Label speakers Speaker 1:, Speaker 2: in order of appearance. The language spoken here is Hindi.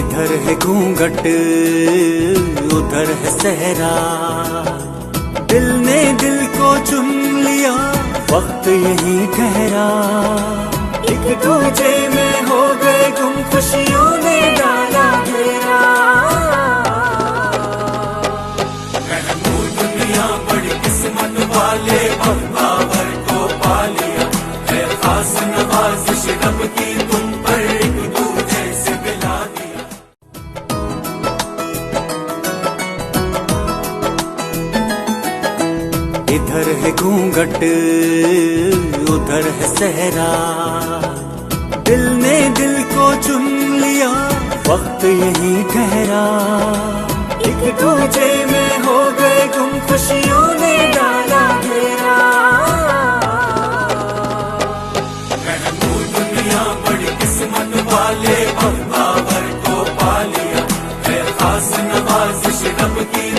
Speaker 1: इधर है घूंघट उधर है सहरा, दिल ने दिल को चुन लिया वक्त यही ठहरा। एक दूजे में हो गए गुम खुशियों ने डाला घेरा। महमूद दुनिया बड़ी किस्मत वाले बख्तावर को पा लिया है, खास नवाजिश रब की तुम पर एक दूजे से मिला दिया। इधर है घूंघट उधर है सहरा, दिल ने दिल को चुन लिया वक्त यही ठहरा। एक दूजे में हो गए गुम खुशियों ने डाला घेरा। महमूद दुनिया बड़ी किस्मत वाले बख्तावर को पा लिया है, खास नवाजिश रब की